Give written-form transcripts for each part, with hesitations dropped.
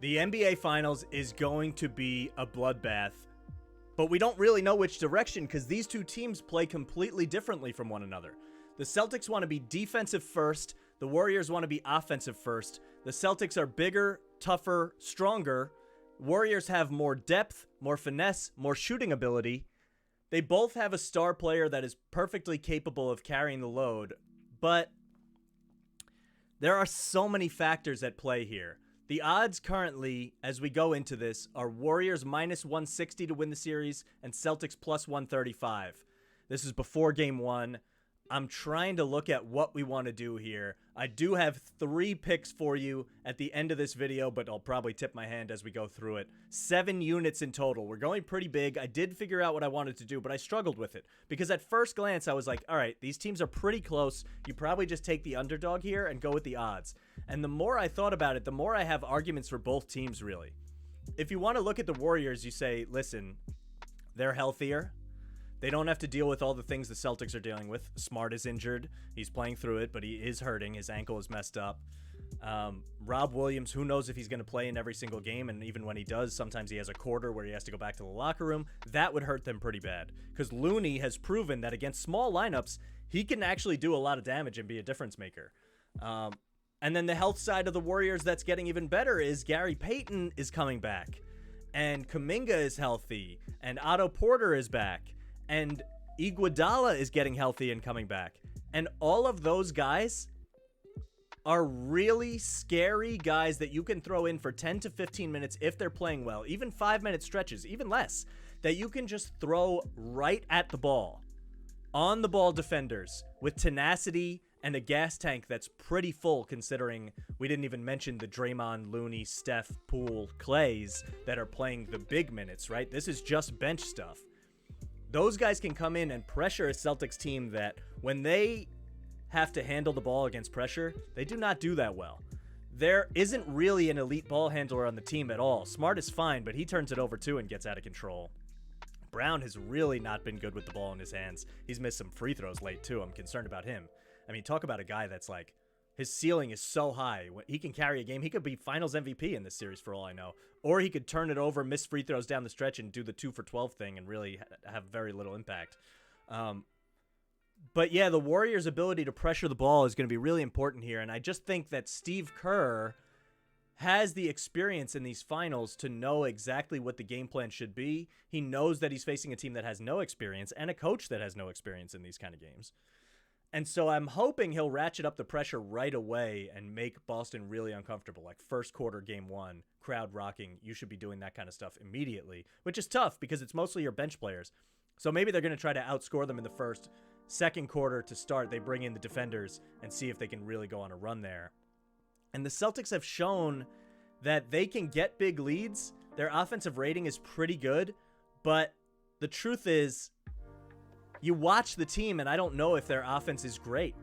The NBA Finals is going to be a bloodbath, but we don't really know which direction because these two teams play completely differently from one another. The Celtics want to be defensive first. The Warriors want to be offensive first. The Celtics are bigger, tougher, stronger. Warriors have more depth, more finesse, more shooting ability. They both have a star player that is perfectly capable of carrying the load, but there are so many factors at play here. The odds currently, as we go into this, are Warriors minus 160 to win the series and Celtics plus 135. This is before game one. I'm trying to look at what we want to do here. I do have 3 picks for you at the end of this video, but I'll probably tip my hand as we go through it. 7 units in total. We're going pretty big. I did figure out what I wanted to do, but I struggled with it because at first glance, I was like, all right, these teams are pretty close. You probably just take the underdog here and go with the odds. And the more I thought about it, the more I have arguments for both teams, really. If you want to look at the Warriors, you say, listen, they're healthier. They don't have to deal with all the things the Celtics are dealing with. Smart is injured. He's playing through it, but he is hurting. His ankle is messed up. Rob Williams, who knows if he's going to play in every single game, and even when he does, sometimes he has a quarter where he has to go back to the locker room. That would hurt them pretty bad because Looney has proven that against small lineups, he can actually do a lot of damage and be a difference maker. And then the health side of the Warriors that's getting even better is Gary Payton is coming back, and Kuminga is healthy, and Otto Porter is back. And Iguodala is getting healthy and coming back. And all of those guys are really scary guys that you can throw in for 10 to 15 minutes if they're playing well. Even 5-minute stretches, even less, that you can just throw right at the ball. On the ball defenders with tenacity and a gas tank that's pretty full considering we didn't even mention the Draymond, Looney, Steph, Poole, Clays that are playing the big minutes, right? This is just bench stuff. Those guys can come in and pressure a Celtics team that when they have to handle the ball against pressure, they do not do that well. There isn't really an elite ball handler on the team at all. Smart is fine, but he turns it over too and gets out of control. Brown has really not been good with the ball in his hands. He's missed some free throws late too. I'm concerned about him. I mean, talk about a guy that's like, his ceiling is so high. He can carry a game. He could be finals MVP in this series for all I know. Or he could turn it over, miss free throws down the stretch, and do the 2 for 12 thing and really have very little impact. But yeah, the Warriors' ability to pressure the ball is going to be really important here. And I just think that Steve Kerr has the experience in these finals to know exactly what the game plan should be. He knows that he's facing a team that has no experience and a coach that has no experience in these kind of games. And so I'm hoping he'll ratchet up the pressure right away and make Boston really uncomfortable. Like first quarter, game one, crowd rocking. You should be doing that kind of stuff immediately, which is tough because it's mostly your bench players. So maybe they're going to try to outscore them in the first. Second quarter to start, they bring in the defenders and see if they can really go on a run there. And the Celtics have shown that they can get big leads. Their offensive rating is pretty good, but the truth is, you watch the team, and I don't know if their offense is great.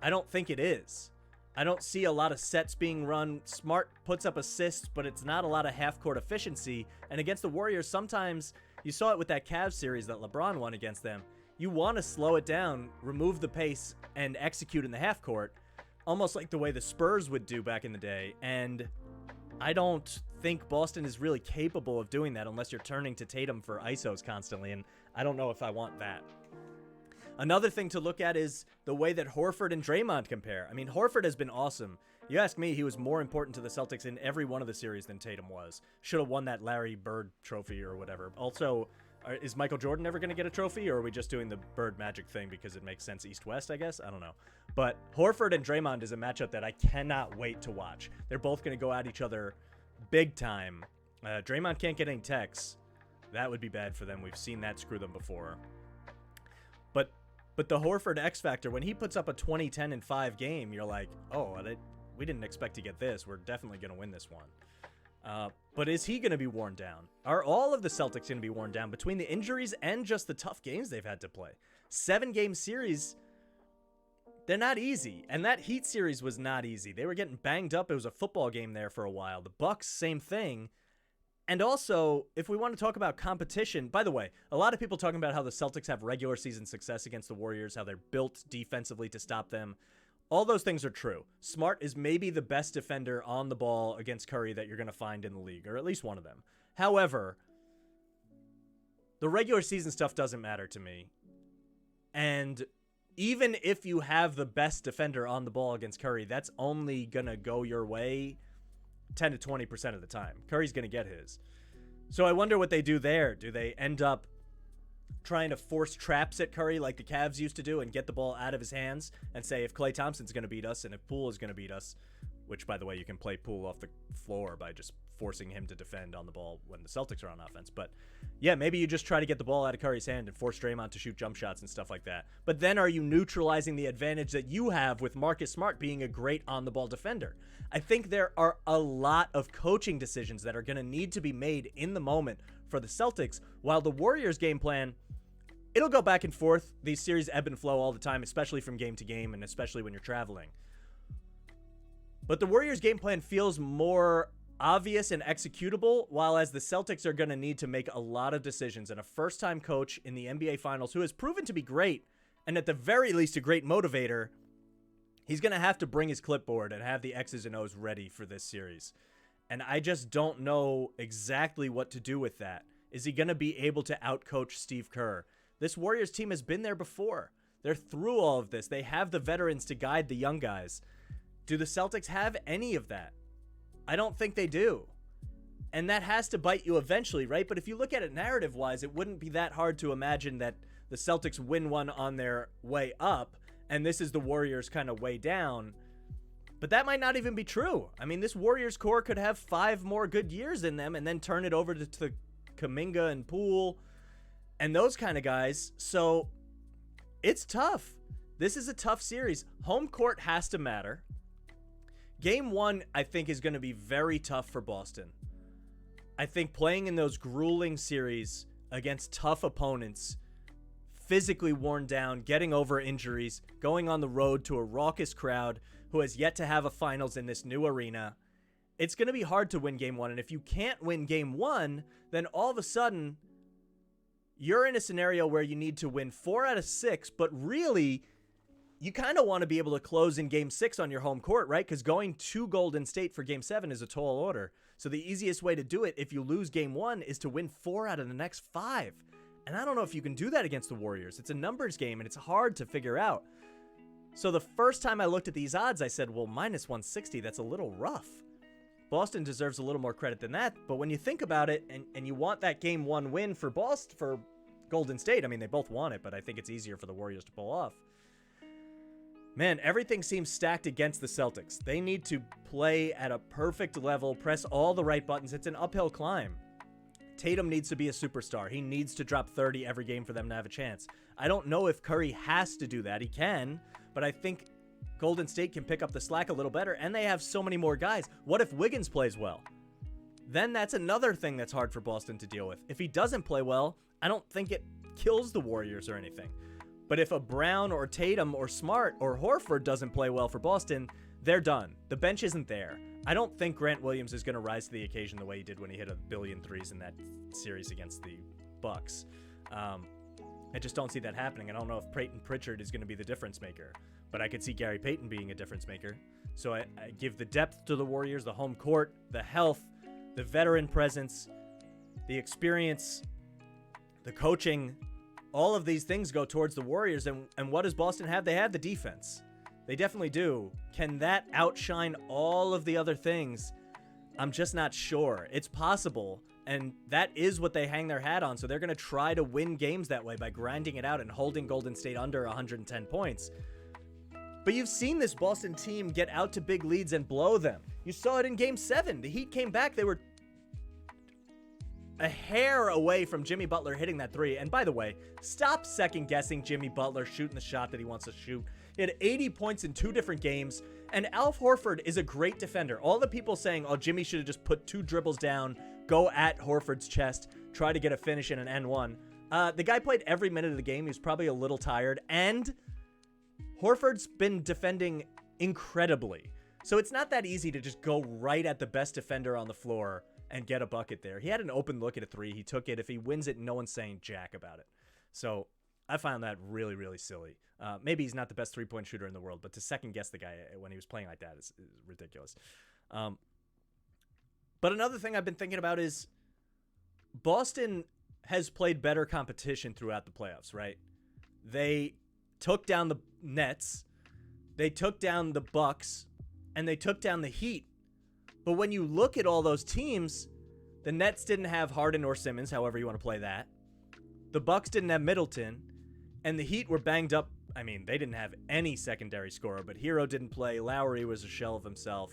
I don't think it is. I don't see a lot of sets being run. Smart puts up assists, but it's not a lot of half-court efficiency. And against the Warriors, sometimes, you saw it with that Cavs series that LeBron won against them, you want to slow it down, remove the pace, and execute in the half-court, almost like the way the Spurs would do back in the day. And I don't think Boston is really capable of doing that unless you're turning to Tatum for ISOs constantly, and I don't know if I want that. Another thing to look at is the way that Horford and Draymond compare. I mean, Horford has been awesome. You ask me, he was more important to the Celtics in every one of the series than Tatum was. Should have won that Larry Bird trophy or whatever. Also, is Michael Jordan ever going to get a trophy, or are we just doing the Bird Magic thing because it makes sense East-West, I guess? I don't know. But Horford and Draymond is a matchup that I cannot wait to watch. They're both going to go at each other big time. Draymond can't get any techs. That would be bad for them. We've seen that screw them before. But the Horford X Factor, when he puts up a 20, 10, and 5 game, you're like, oh, we didn't expect to get this. We're definitely going to win this one. But is he going to be worn down? Are all of the Celtics going to be worn down between the injuries and just the tough games they've had to play? 7-game series, they're not easy. And that Heat series was not easy. They were getting banged up. It was a football game there for a while. The Bucks, same thing. And also, if we want to talk about competition, by the way, a lot of people talking about how the Celtics have regular season success against the Warriors, how they're built defensively to stop them. All those things are true. Smart is maybe the best defender on the ball against Curry that you're going to find in the league, or at least one of them. However, the regular season stuff doesn't matter to me. And even if you have the best defender on the ball against Curry, that's only going to go your way 10 to 20% of the time. Curry's going to get his. So I wonder what they do there. Do they end up trying to force traps at Curry like the Cavs used to do and get the ball out of his hands and say, if Klay Thompson's going to beat us and if Poole is going to beat us, which, by the way, you can play Poole off the floor by just forcing him to defend on the ball when the Celtics are on offense. But, yeah, maybe you just try to get the ball out of Curry's hand and force Draymond to shoot jump shots and stuff like that. But then are you neutralizing the advantage that you have with Marcus Smart being a great on-the-ball defender? I think there are a lot of coaching decisions that are going to need to be made in the moment for the Celtics, while the Warriors' game plan, it'll go back and forth. These series ebb and flow all the time, especially from game to game and especially when you're traveling. But the Warriors' game plan feels more obvious and executable, while as the Celtics are going to need to make a lot of decisions. And a first-time coach in the NBA Finals who has proven to be great, and at the very least a great motivator, he's going to have to bring his clipboard and have the X's and O's ready for this series. And I just don't know exactly what to do with that. Is he going to be able to outcoach Steve Kerr? This Warriors team has been there before. They're through all of this. They have the veterans to guide the young guys. Do the Celtics have any of that? I don't think they do. And that has to bite you eventually, right? But if you look at it narrative-wise, it wouldn't be that hard to imagine that the Celtics win one on their way up, and this is the Warriors kind of way down. But that might not even be true. I mean, this Warriors core could have 5 more good years in them and then turn it over to Kuminga and Poole and those kind of guys. So it's tough. This is a tough series. Home court has to matter. Game 1, I think, is going to be very tough for Boston. I think playing in those grueling series against tough opponents, physically worn down, getting over injuries, going on the road to a raucous crowd who has yet to have a finals in this new arena, it's going to be hard to win Game 1. And if you can't win Game 1, then all of a sudden, you're in a scenario where you need to win 4 out of 6, but really, you kind of want to be able to close in Game 6 on your home court, right? Because going to Golden State for Game 7 is a tall order. So the easiest way to do it if you lose Game 1 is to win 4 out of the next 5. And I don't know if you can do that against the Warriors. It's a numbers game, and it's hard to figure out. So the first time I looked at these odds, I said, well, minus 160, that's a little rough. Boston deserves a little more credit than that. But when you think about it, and you want that Game 1 win for Boston, for Golden State, I mean, they both want it, but I think it's easier for the Warriors to pull off. Man, everything seems stacked against the Celtics. They need to play at a perfect level, press all the right buttons. It's an uphill climb. Tatum needs to be a superstar. He needs to drop 30 every game for them to have a chance. I don't know if Curry has to do that. He can, but I think Golden State can pick up the slack a little better, and they have so many more guys. What if Wiggins plays well? Then that's another thing that's hard for Boston to deal with. If he doesn't play well, I don't think it kills the Warriors or anything. But if a Brown or Tatum or Smart or Horford doesn't play well for Boston, they're done. The bench isn't there. I don't think Grant Williams is going to rise to the occasion the way he did when he hit 1 billion threes in that series against the Bucks. I just don't see that happening. I don't know if Peyton Pritchard is going to be the difference maker, but I could see Gary Payton being a difference maker. So I give the depth to the Warriors, the home court, the health, the veteran presence, the experience, the coaching. All of these things go towards the Warriors. And what does Boston have? They have the defense. They definitely do. Can that outshine all of the other things? I'm just not sure. It's possible. And that is what they hang their hat on. So they're going to try to win games that way by grinding it out and holding Golden State under 110 points. But you've seen this Boston team get out to big leads and blow them. You saw it in Game 7. The Heat came back. They were a hair away from Jimmy Butler hitting that 3. And by the way, stop second-guessing Jimmy Butler shooting the shot that he wants to shoot. He had 80 points in 2 different games. And Al Horford is a great defender. All the people saying, oh, Jimmy should have just put 2 dribbles down, go at Horford's chest, try to get a finish in an N1. The guy played every minute of the game. He was probably a little tired. And Horford's been defending incredibly. So it's not that easy to just go right at the best defender on the floor and get a bucket there. He had an open look at a 3. He took it. If he wins it, no one's saying jack about it. So I found that really, really silly. Maybe he's not the best three-point shooter in the world, but to second-guess the guy when he was playing like that is ridiculous. But another thing I've been thinking about is Boston has played better competition throughout the playoffs, right? They took down the Nets, they took down the Bucks, and they took down the Heat. But when you look at all those teams, the Nets didn't have Harden or Simmons, however you want to play that. The Bucks didn't have Middleton, and the Heat were banged up. I mean, they didn't have any secondary scorer, but Hero didn't play. Lowry was a shell of himself.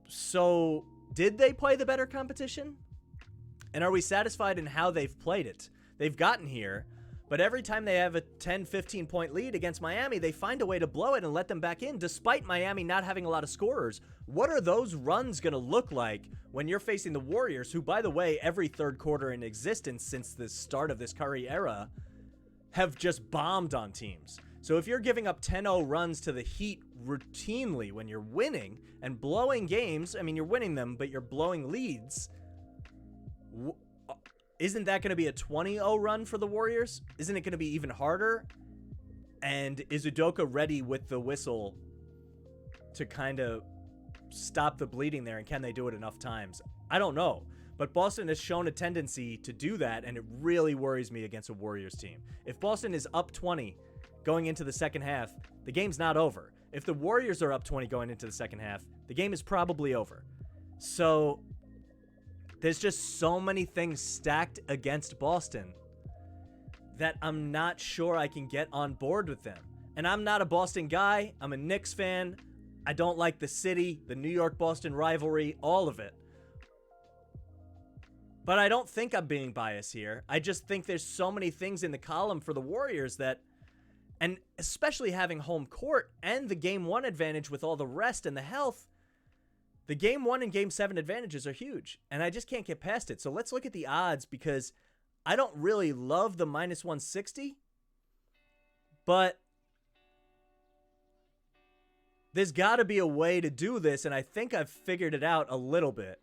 So did they play the better competition? And are we satisfied in how they've played it? They've gotten here, but every time they have a 10, 15-point lead against Miami, they find a way to blow it and let them back in, despite Miami not having a lot of scorers. What are those runs going to look like when you're facing the Warriors, who, by the way, every third quarter in existence since the start of this Curry era, have just bombed on teams? So if you're giving up 10-0 runs to the Heat routinely when you're winning and blowing games, I mean, you're winning them, but you're blowing leads, isn't that going to be a 20-0 run for the Warriors? Isn't it going to be even harder? And is Udoka ready with the whistle to kind of stop the bleeding there, and can they do it enough times? I don't know. But Boston has shown a tendency to do that, and it really worries me against a Warriors team. If Boston is up 20 going into the second half, the game's not over. If the Warriors are up 20 going into the second half, the game is probably over. So there's just so many things stacked against Boston that I'm not sure I can get on board with them. And I'm not a Boston guy. I'm a Knicks fan. I don't like the city, the New York-Boston rivalry, all of it. But I don't think I'm being biased here. I just think there's so many things in the column for the Warriors that, and especially having home court and the Game 1 advantage with all the rest and the health, the Game 1 and Game 7 advantages are huge, and I just can't get past it. So let's look at the odds, because I don't really love the minus 160, but there's got to be a way to do this, and I think I've figured it out a little bit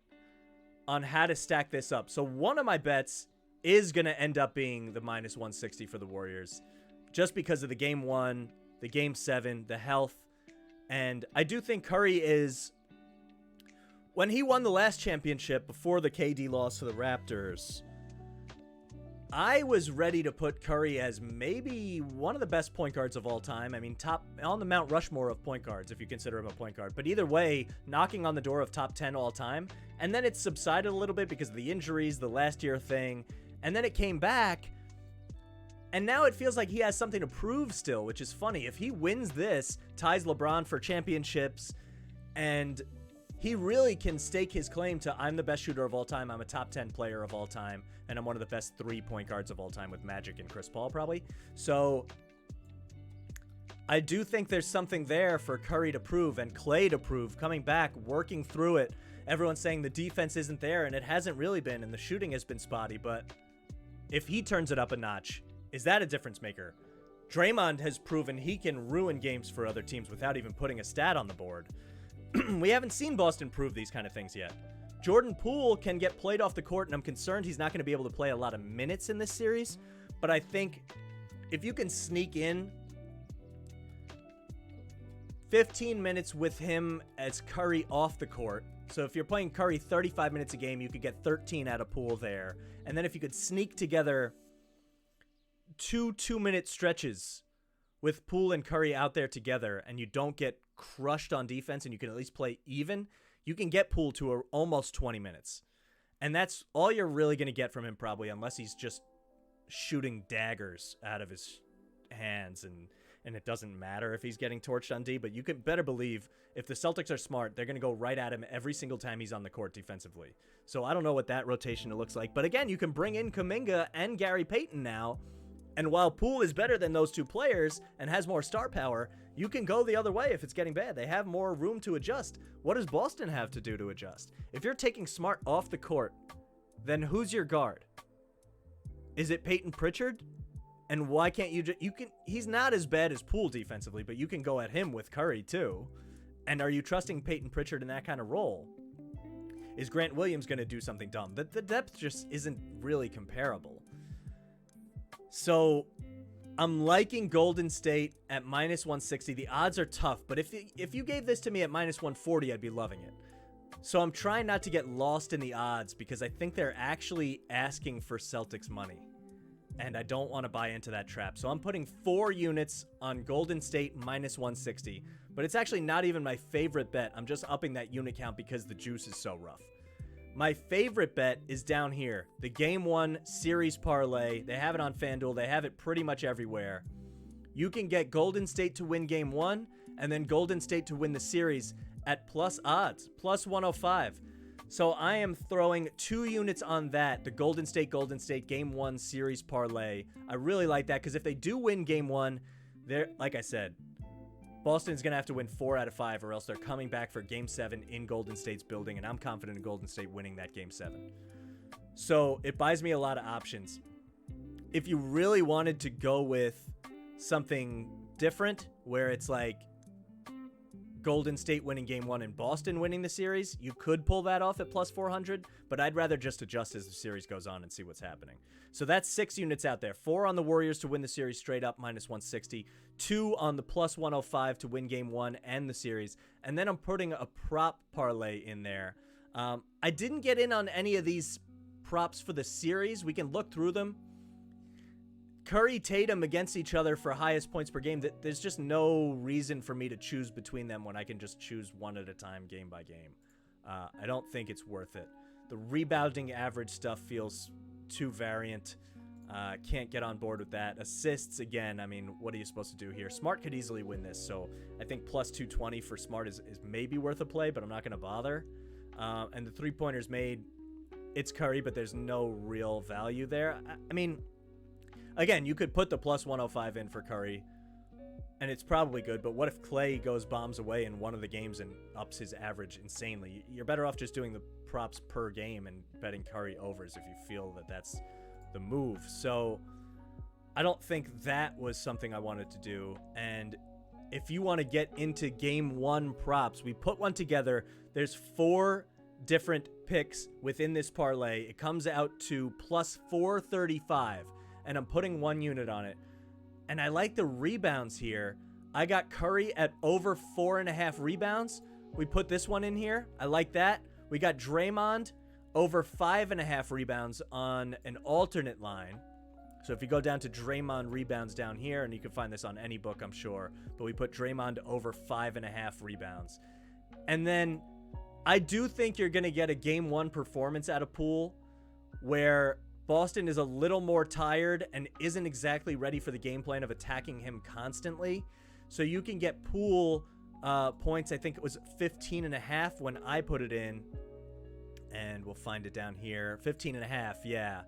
on how to stack this up. So one of my bets is going to end up being the minus 160 for the Warriors, just because of the Game 1, the Game 7, the health, and I do think Curry is... When he won the last championship before the KD loss to the Raptors, I was ready to put Curry as maybe one of the best point guards of all time. I mean, top on the Mount Rushmore of point guards, if you consider him a point guard. But either way, knocking on the door of top 10 all time. And then it subsided a little bit because of the injuries, the last year thing. And then it came back. And now it feels like he has something to prove still, which is funny. If he wins this, ties LeBron for championships, and he really can stake his claim to, I'm the best shooter of all time, I'm a top 10 player of all time, and I'm one of the best 3-point guards of all time with Magic and Chris Paul probably. So I do think there's something there for Curry to prove and Klay to prove, coming back, working through it. Everyone's saying the defense isn't there, and it hasn't really been, and the shooting has been spotty, but if he turns it up a notch, is that a difference maker? Draymond has proven he can ruin games for other teams without even putting a stat on the board. We haven't seen Boston prove these kind of things yet. Jordan Poole can get played off the court, and I'm concerned he's not going to be able to play a lot of minutes in this series. But I think if you can sneak in 15 minutes with him as Curry off the court, so if you're playing Curry 35 minutes a game, you could get 13 out of Poole there. And then if you could sneak together 2-minute stretches with Poole and Curry out there together, and you don't get crushed on defense, and you can at least play even, you can get Poole to almost 20 minutes. And that's all you're really going to get from him probably, unless he's just shooting daggers out of his hands, and it doesn't matter if he's getting torched on D, but you can better believe if the Celtics are smart, they're going to go right at him every single time he's on the court defensively. So I don't know what that rotation looks like. But again, you can bring in Kuminga and Gary Payton now, and while Poole is better than those two players and has more star power, you can go the other way if it's getting bad. They have more room to adjust. What does Boston have to do to adjust? If you're taking Smart off the court, then who's your guard? Is it Peyton Pritchard? And why can't you he's not as bad as Poole defensively, but you can go at him with Curry too. And are you trusting Peyton Pritchard in that kind of role? Is Grant Williams going to do something dumb? The depth just isn't really comparable. So I'm liking Golden State at minus 160. The odds are tough, but if you gave this to me at minus 140, I'd be loving it. So I'm trying not to get lost in the odds because I think they're actually asking for Celtics money. And I don't want to buy into that trap. So I'm putting 4 units on Golden State minus 160. But it's actually not even my favorite bet. I'm just upping that unit count because the juice is so rough. My favorite bet is down here. The Game 1 Series Parlay. They have it on FanDuel. They have it pretty much everywhere. You can get Golden State to win Game 1 and then Golden State to win the series at plus odds, plus 105. So I am throwing 2 units on that, the Golden State Game 1 Series Parlay. I really like that because if they do win Game 1, they're, like I said, Boston's going to have to win 4 out of 5 or else they're coming back for Game 7 in Golden State's building, and I'm confident in Golden State winning that Game 7. So it buys me a lot of options. If you really wanted to go with something different, where it's like Golden State winning Game 1 and Boston winning the series, you could pull that off at plus 400, but I'd rather just adjust as the series goes on and see what's happening. So that's 6 units out there. 4 on the Warriors to win the series straight up, minus 160. 2 on the plus 105 to win Game 1 and the series. And then I'm putting a prop parlay in there. I didn't get in on any of these props for the series. We can look through them. Curry, Tatum against each other for highest points per game. There's just no reason for me to choose between them when I can just choose one at a time, game by game. I don't think it's worth it. The rebounding average stuff feels too variant. Can't get on board with that. Assists, again, I mean, what are you supposed to do here? Smart could easily win this, so I think plus 220 for Smart is maybe worth a play, but I'm not going to bother. And the three-pointers made, it's Curry, but there's no real value there. I mean, again, you could put the plus 105 in for Curry, and it's probably good, but what if Clay goes bombs away in one of the games and ups his average insanely? You're better off just doing the props per game and betting Curry overs if you feel that that's the move. So I don't think that was something I wanted to do. And if you want to get into Game 1 props, we put one together. There's 4 different picks within this parlay. It comes out to plus 435. And I'm putting 1 unit on it. And I like the rebounds here. I got Curry at over 4.5 rebounds. We put this one in here. I like that. We got Draymond over 5.5 rebounds on an alternate line. So if you go down to Draymond rebounds down here, and you can find this on any book, I'm sure, but we put Draymond over 5.5 rebounds. And then I do think you're going to get a Game 1 performance out of Poole where Boston is a little more tired and isn't exactly ready for the game plan of attacking him constantly. So you can get Poole points. I think it was 15.5 when I put it in. And we'll find it down here. 15.5, yeah.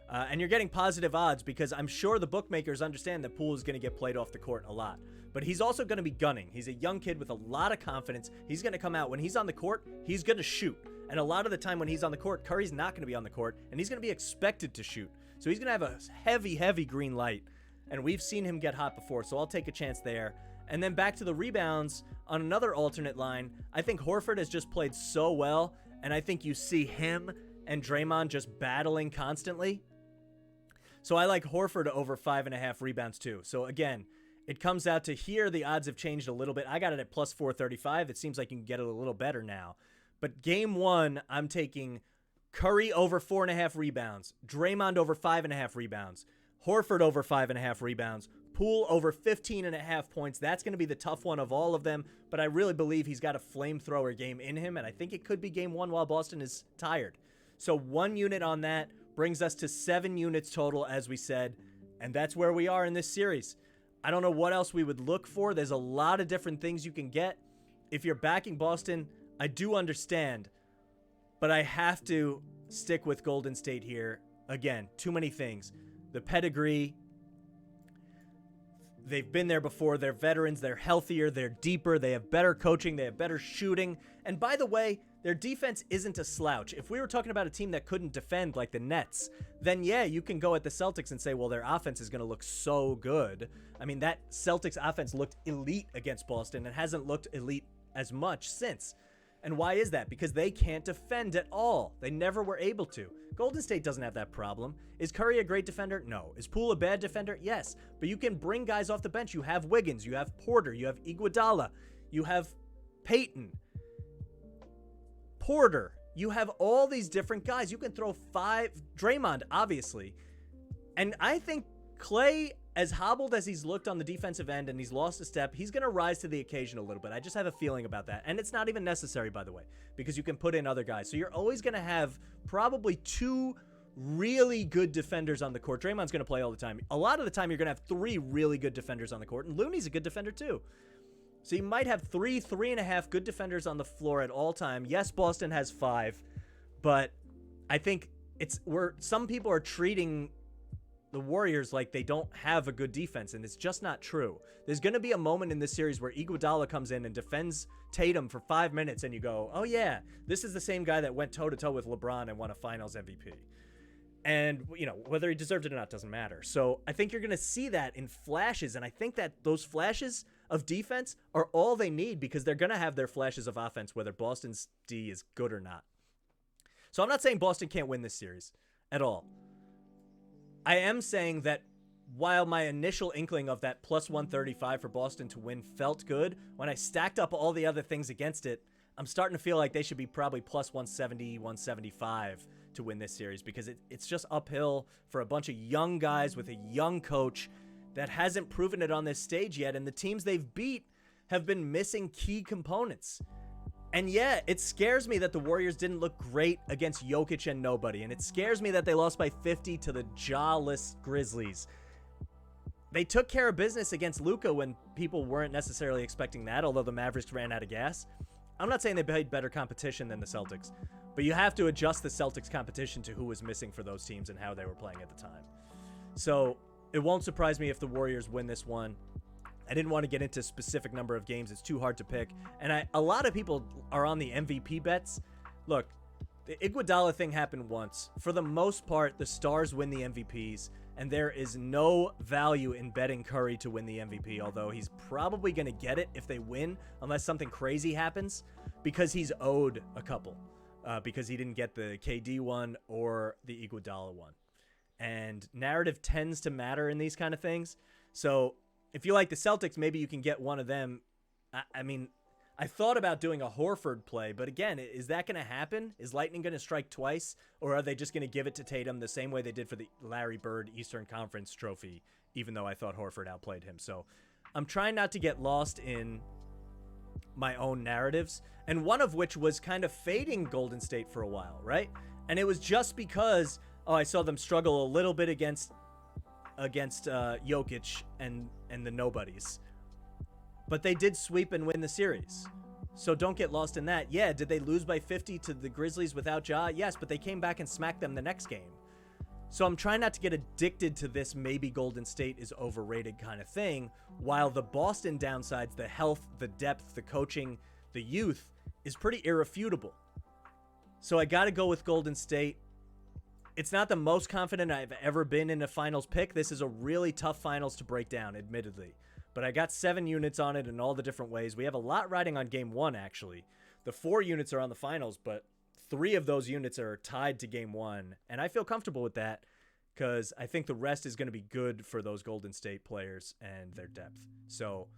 And you're getting positive odds because I'm sure the bookmakers understand that Poole is going to get played off the court a lot. But he's also going to be gunning. He's a young kid with a lot of confidence. He's going to come out. When he's on the court, he's going to shoot. And a lot of the time when he's on the court, Curry's not going to be on the court, and he's going to be expected to shoot. So he's going to have a heavy, heavy green light. And we've seen him get hot before, so I'll take a chance there. And then back to the rebounds on another alternate line. I think Horford has just played so well, and I think you see him and Draymond just battling constantly. So I like Horford over 5.5 rebounds too. So again, it comes out to here. The odds have changed a little bit. I got it at plus 435. It seems like you can get it a little better now. But Game 1, I'm taking Curry over 4.5 rebounds, Draymond over 5.5 rebounds, Horford over 5.5 rebounds, Poole over 15.5 points. That's going to be the tough one of all of them, but I really believe he's got a flamethrower game in him, and I think it could be Game 1 while Boston is tired. So 1 unit on that brings us to 7 units total, as we said, and that's where we are in this series. I don't know what else we would look for. There's a lot of different things you can get. If you're backing Boston, I do understand, but I have to stick with Golden State here. Again, too many things. The pedigree, they've been there before, they're veterans, they're healthier, they're deeper, they have better coaching, they have better shooting. And by the way, their defense isn't a slouch. If we were talking about a team that couldn't defend like the Nets, then yeah, you can go at the Celtics and say, well, their offense is going to look so good. I mean, that Celtics offense looked elite against Boston and hasn't looked elite as much since. And why is that? Because they can't defend at all. They never were able to. Golden State doesn't have that problem. Is Curry a great defender? No. Is Poole a bad defender? Yes. But you can bring guys off the bench. You have Wiggins. You have Porter. You have Iguodala. You have Peyton. Porter. You have all these different guys. You can throw 5. Draymond, obviously. And I think Klay, as hobbled as he's looked on the defensive end and he's lost a step, he's going to rise to the occasion a little bit. I just have a feeling about that. And it's not even necessary, by the way, because you can put in other guys. So you're always going to have probably 2 really good defenders on the court. Draymond's going to play all the time. A lot of the time, you're going to have 3 really good defenders on the court. And Looney's a good defender, too. So you might have 3.5 good defenders on the floor at all time. Yes, Boston has 5. But I think some people are treating the Warriors like they don't have a good defense, and it's just not true. There's going to be a moment in this series where Iguodala comes in and defends Tatum for 5 minutes, and you go, oh yeah, this is the same guy that went toe-to-toe with LeBron and won a Finals MVP. And, whether he deserved it or not doesn't matter. So I think you're going to see that in flashes, and I think that those flashes of defense are all they need because they're going to have their flashes of offense, whether Boston's D is good or not. So I'm not saying Boston can't win this series at all. I am saying that while my initial inkling of that plus 135 for Boston to win felt good, when I stacked up all the other things against it, I'm starting to feel like they should be probably plus 170, 175 to win this series because it's just uphill for a bunch of young guys with a young coach that hasn't proven it on this stage yet, and the teams they've beat have been missing key components. And yeah, it scares me that the Warriors didn't look great against Jokic and nobody. And it scares me that they lost by 50 to the jawless Grizzlies. They took care of business against Luka when people weren't necessarily expecting that, although the Mavericks ran out of gas. I'm not saying they played better competition than the Celtics, but you have to adjust the Celtics competition to who was missing for those teams and how they were playing at the time. So it won't surprise me if the Warriors win this one. I didn't want to get into a specific number of games. It's too hard to pick. And a lot of people are on the MVP bets. Look, the Iguodala thing happened once. For the most part, the stars win the MVPs, and there is no value in betting Curry to win the MVP, although he's probably going to get it if they win, unless something crazy happens, because he's owed a couple, because he didn't get the KD one or the Iguodala one. And narrative tends to matter in these kind of things. So if you like the Celtics, maybe you can get one of them. I mean, I thought about doing a Horford play, but again, is that going to happen? Is Lightning going to strike twice, or are they just going to give it to Tatum the same way they did for the Larry Bird Eastern Conference trophy, even though I thought Horford outplayed him? So I'm trying not to get lost in my own narratives, and one of which was kind of fading Golden State for a while, right? And it was just because, I saw them struggle a little bit against Jokic and the nobodies. But they did sweep and win the series. So don't get lost in that. Yeah, did they lose by 50 to the Grizzlies without Ja? Yes, but they came back and smacked them the next game. So I'm trying not to get addicted to this maybe Golden State is overrated kind of thing, while the Boston downsides, the health, the depth, the coaching, the youth, is pretty irrefutable. So I got to go with Golden State. It's not the most confident I've ever been in a finals pick. This is a really tough finals to break down, admittedly. But I got 7 units on it in all the different ways. We have a lot riding on game 1, actually. The 4 units are on the finals, but 3 of those units are tied to game 1. And I feel comfortable with that because I think the rest is going to be good for those Golden State players and their depth. So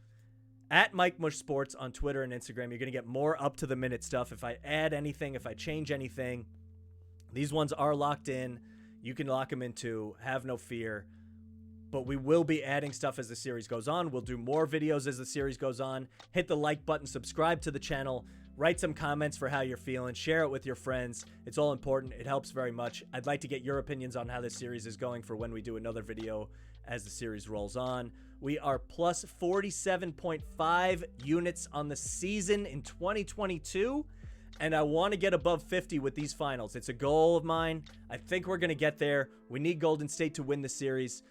at MikeTheMush Sports on Twitter and Instagram, you're going to get more up-to-the-minute stuff. If I add anything, if I change anything, these ones are locked in. You can lock them in too. Have no fear. But we will be adding stuff as the series goes on. We'll do more videos as the series goes on. Hit the like button. Subscribe to the channel. Write some comments for how you're feeling. Share it with your friends. It's all important. It helps very much. I'd like to get your opinions on how this series is going for when we do another video as the series rolls on. We are plus 47.5 units on the season in 2022. And I want to get above 50 with these finals. It's a goal of mine. I think we're going to get there. We need Golden State to win the series.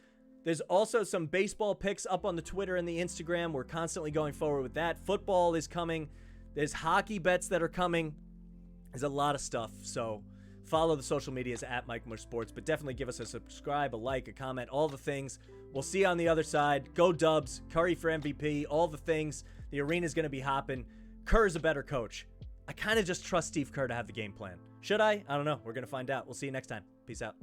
There's also some baseball picks up on the Twitter and the Instagram. We're constantly going forward with that. Football is coming. There's hockey bets that are coming. There's a lot of stuff. So follow the social medias at MikeTheMush Sports. But definitely give us a subscribe, a like, a comment, all the things. We'll see you on the other side. Go Dubs. Curry for MVP. All the things. The arena's going to be hopping. Kerr's a better coach. I kind of just trust Steve Kerr to have the game plan. Should I? I don't know. We're going to find out. We'll see you next time. Peace out.